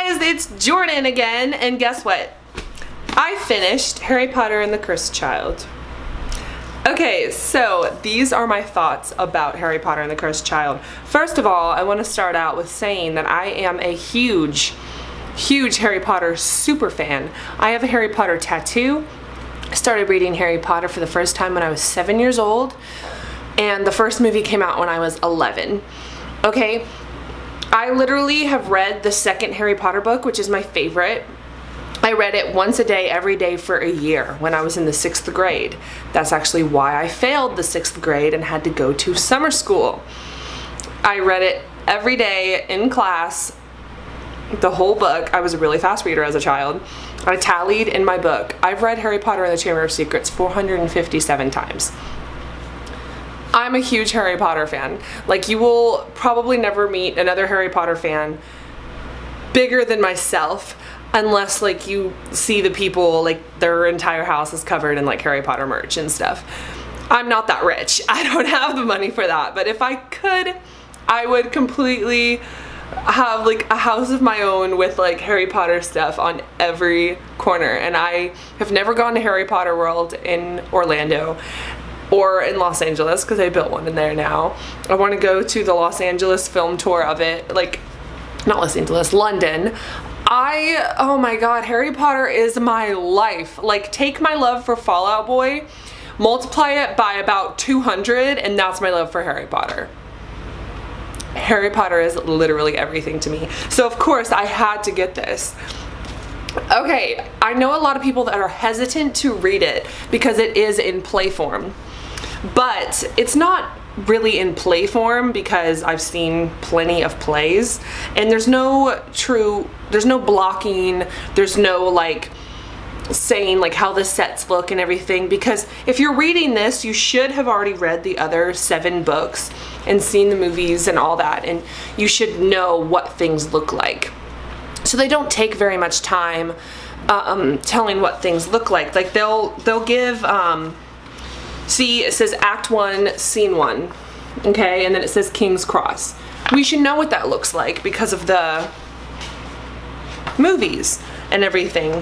guys, it's Jordan again, and guess what? I finished Harry Potter and the Cursed Child. Okay, so these are my thoughts about Harry Potter and the Cursed Child. First of all, I want to start out with saying that I am a huge Harry Potter super fan. I have a Harry Potter tattoo. I started reading Harry Potter for the first time when I was 7 years old, and the first movie came out when I was 11. Okay, I literally have read the second Harry Potter book, which is my favorite. I read it once a day, every day for a year when I was in the 6th grade. That's actually why I failed the 6th grade and had to go to summer school. I read it every day in class, the whole book. I was a really fast reader as a child. I tallied in my book. I've read Harry Potter and the Chamber of Secrets 457 times. I'm a huge Harry Potter fan. Like, you will probably never meet another Harry Potter fan bigger than myself, unless like you see the people, like their entire house is covered in like Harry Potter merch and stuff. I'm not that rich. I don't have the money for that, but if I could, I would completely have like a house of my own with like Harry Potter stuff on every corner. And I have never gone to Harry Potter World in Orlando or in Los Angeles, because they built one in there now. I want to go to the Los Angeles film tour of it, like not Los Angeles, London. Oh my god, Harry Potter is my life. Like, take my love for Fall Out Boy, multiply it by about 200, and that's my love for Harry Potter. Harry Potter is literally everything to me. So of course I had to get this. Okay, I know a lot of people that are hesitant to read it because it is in play form, but it's not really in play form because I've seen plenty of plays, and there's no blocking, there's no like saying like how the sets look and everything, because if you're reading this, you should have already read the other 7 books and seen the movies and all that, and you should know what things look like. So they don't take very much time telling what things look like. Like they'll give see, it says Act 1, Scene 1, okay, and then it says King's Cross. We should know what that looks like because of the movies and everything.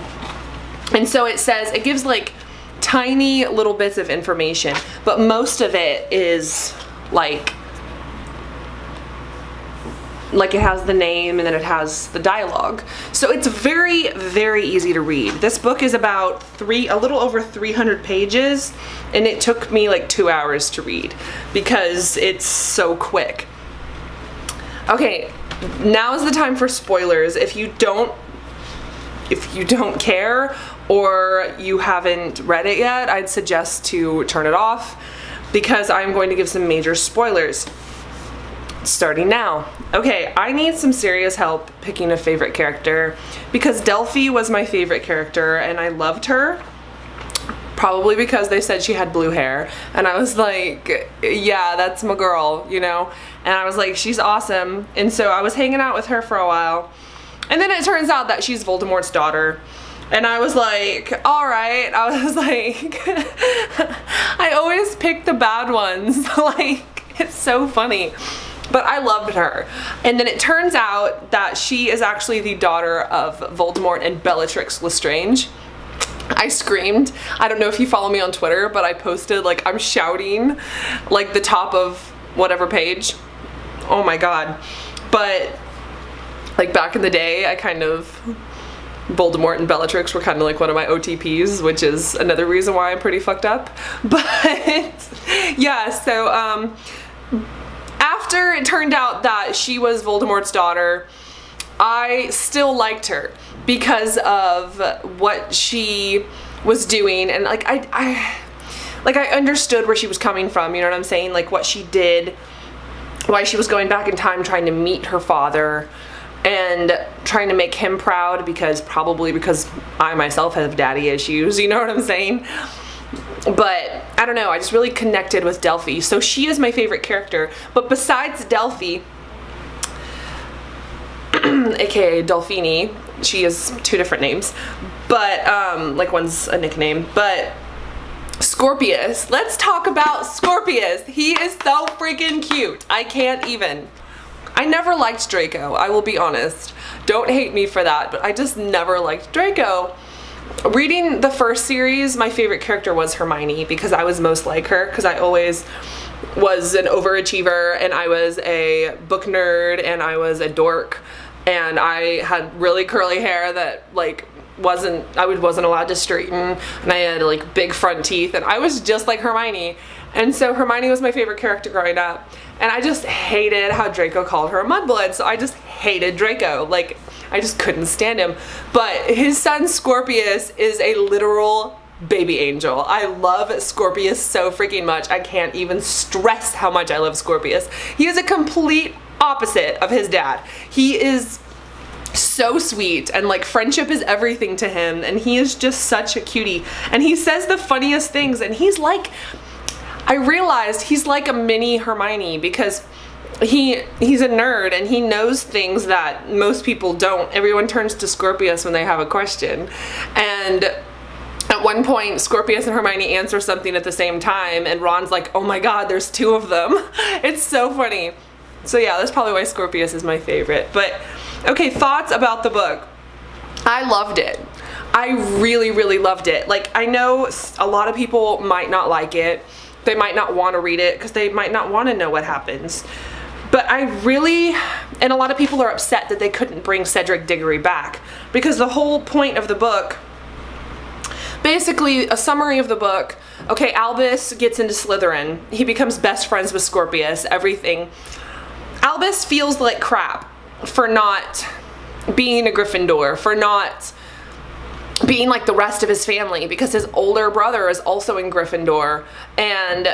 And so it says, it gives like tiny little bits of information, but most of it is like it has the name and then it has the dialogue. So it's very, very easy to read. This book is about a little over 300 pages, and it took me like 2 hours to read because it's so quick. Okay, now is the time for spoilers. If you don't care or you haven't read it yet, I'd suggest to turn it off because I'm going to give some major spoilers. Starting now. Okay, I need some serious help picking a favorite character because Delphi was my favorite character and I loved her, probably because they said she had blue hair, and I was like, yeah, that's my girl, you know, and I was like, she's awesome. And so I was hanging out with her for a while, and then it turns out that she's Voldemort's daughter, and I was like, alright. I was like, I always pick the bad ones. Like, it's so funny. But I loved her. And then it turns out that she is actually the daughter of Voldemort and Bellatrix Lestrange. I screamed. I don't know if you follow me on Twitter, but I posted, like, I'm shouting, like, the top of whatever page. Oh my god. But, like, back in the day, Voldemort and Bellatrix were kind of like one of my OTPs, which is another reason why I'm pretty fucked up. But, yeah, so, after it turned out that she was Voldemort's daughter, I still liked her because of what she was doing, and like I understood where she was coming from, you know what I'm saying? Like what she did, why she was going back in time trying to meet her father and trying to make him proud, probably because I myself have daddy issues, you know what I'm saying? But I don't know, I just really connected with Delphi. So she is my favorite character. But besides Delphi, aka Delphini, she has 2 different names, but like one's a nickname, but Scorpius. Let's talk about Scorpius. He is so freaking cute. I can't even. I never liked Draco, I will be honest. Don't hate me for that, but I just never liked Draco. Reading the first series, my favorite character was Hermione because I was most like her, because I always was an overachiever and I was a book nerd and I was a dork and I had really curly hair that like wasn't allowed to straighten, and I had like big front teeth, and I was just like Hermione. And so Hermione was my favorite character growing up, and I just hated how Draco called her a mudblood, so I just hated Draco. Like, I just couldn't stand him. But his son Scorpius is a literal baby angel. I love Scorpius so freaking much. I can't even stress how much I love Scorpius. He is a complete opposite of his dad. He is so sweet, and like friendship is everything to him, and he is just such a cutie, and he says the funniest things, and he's like, I realized he's like a mini Hermione because he's a nerd and he knows things that most people don't. Everyone turns to Scorpius when they have a question, and at one point Scorpius and Hermione answer something at the same time, and Ron's like, oh my god, there's two of them. It's so funny. So yeah, that's probably why Scorpius is my favorite. But okay, thoughts about the book. I loved it. I really, really loved it. Like, I know a lot of people might not like it. They might not want to read it because they might not want to know what happens. But I really, and a lot of people are upset that they couldn't bring Cedric Diggory back, because the whole point of the book, basically a summary of the book, okay, Albus gets into Slytherin. He becomes best friends with Scorpius, everything. Albus feels like crap for not being a Gryffindor, for not being like the rest of his family, because his older brother is also in Gryffindor, and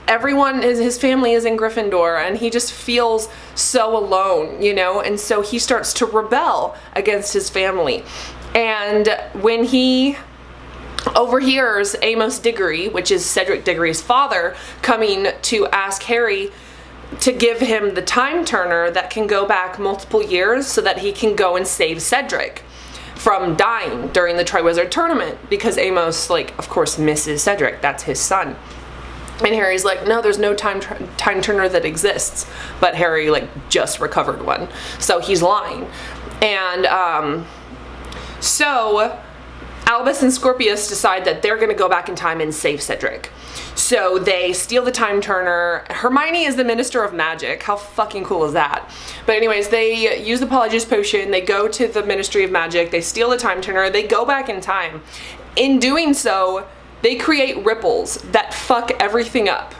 his family is in Gryffindor, and he just feels so alone, you know, and so he starts to rebel against his family. And when he overhears Amos Diggory, which is Cedric Diggory's father, coming to ask Harry to give him the time turner that can go back multiple years so that he can go and save Cedric from dying during the Triwizard Tournament, because Amos, like, of course misses Cedric. That's his son. And Harry's like, no, there's no time turner that exists. But Harry, like, just recovered one. So he's lying. And so Albus and Scorpius decide that they're going to go back in time and save Cedric. So they steal the time turner. Hermione is the Minister of Magic. How fucking cool is that? But anyways, they use the Polyjuice Potion. They go to the Ministry of Magic. They steal the time turner. They go back in time. In doing so, they create ripples that fuck everything up.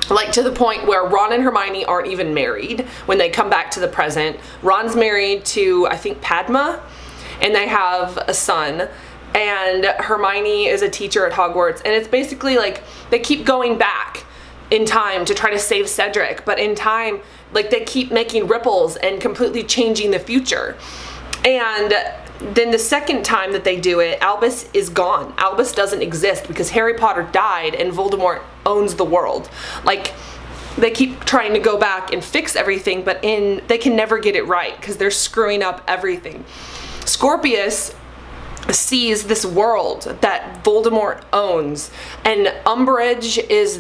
Like, to the point where Ron and Hermione aren't even married when they come back to the present. Ron's married to, I think, Padma, and they have a son. And Hermione is a teacher at Hogwarts, and it's basically like they keep going back in time to try to save Cedric, but in time, like, they keep making ripples and completely changing the future. And then the second time that they do it, Albus is gone. Albus doesn't exist because Harry Potter died and Voldemort owns the world. Like, they keep trying to go back and fix everything, but they can never get it right because they're screwing up everything. Scorpius sees this world that Voldemort owns, and Umbridge is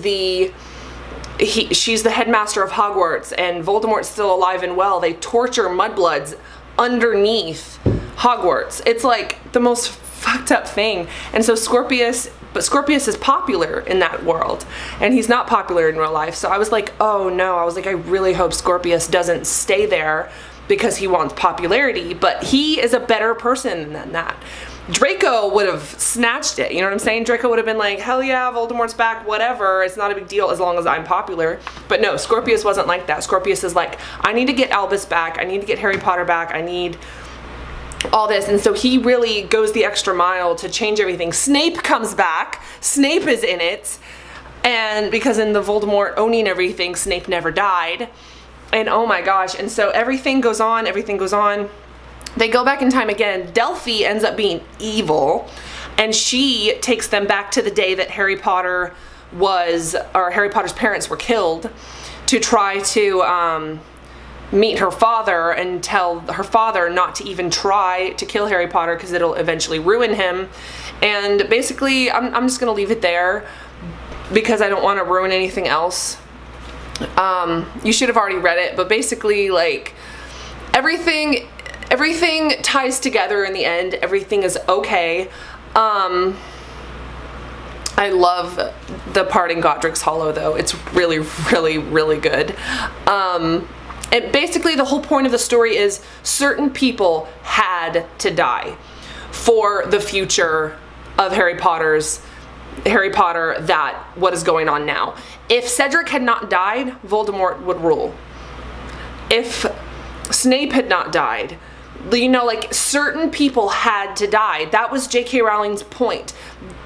she's the headmaster of Hogwarts, and Voldemort's still alive and well. They torture mudbloods underneath Hogwarts. It's like the most fucked up thing. And so Scorpius is popular in that world, and he's not popular in real life. So I was like, oh no, I really hope Scorpius doesn't stay there because he wants popularity, but he is a better person than that. Draco would have snatched it, you know what I'm saying? Draco would have been like, hell yeah, Voldemort's back, whatever, it's not a big deal as long as I'm popular. But no, Scorpius wasn't like that. Scorpius is like, I need to get Albus back, I need to get Harry Potter back, I need all this. And so he really goes the extra mile to change everything. Snape comes back, Snape is in it, and because in the Voldemort owning everything, Snape never died. And oh my gosh, and so everything goes on. They go back in time again. Delphi ends up being evil, and she takes them back to the day that Harry Potter's parents were killed, to try to meet her father and tell her father not to even try to kill Harry Potter because it'll eventually ruin him. And basically, I'm just gonna leave it there because I don't want to ruin anything else. You should have already read it, but basically, like, everything ties together in the end. Everything is okay. I love the part in Godric's Hollow, though. It's really, really, really good. And basically the whole point of the story is certain people had to die for the future of Harry Potter that what is going on now. If Cedric had not died, Voldemort would rule. If Snape had not died, you know, like, certain people had to die. That was J.K. Rowling's point.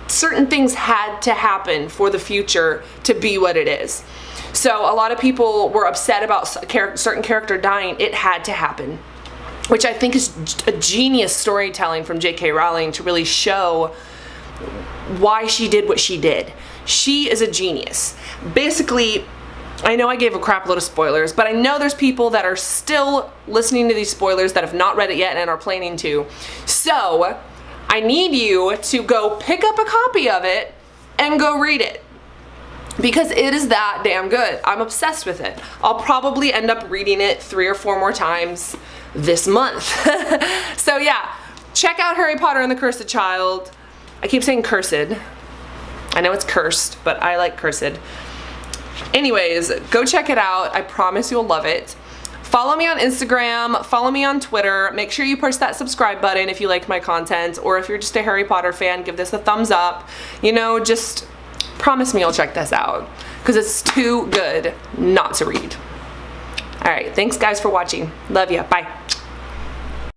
Certain things had to happen for the future to be what it is. So a lot of people were upset about certain character dying. It had to happen, which I think is a genius storytelling from J.K. Rowling to really show why she did what she did. She is a genius. Basically, I know I gave a crap load of spoilers, but I know there's people that are still listening to these spoilers that have not read it yet and are planning to. So I need you to go pick up a copy of it and go read it, because it is that damn good. I'm obsessed with it. I'll probably end up reading it 3 or 4 more times this month. So yeah, check out Harry Potter and the Cursed Child. I keep saying cursed. I know it's cursed, but I like cursed. Anyways, go check it out. I promise you'll love it. Follow me on Instagram, follow me on Twitter. Make sure you push that subscribe button if you like my content, or if you're just a Harry Potter fan, give this a thumbs up. You know, just promise me you'll check this out, because it's too good not to read. All right, thanks guys for watching. Love ya, bye.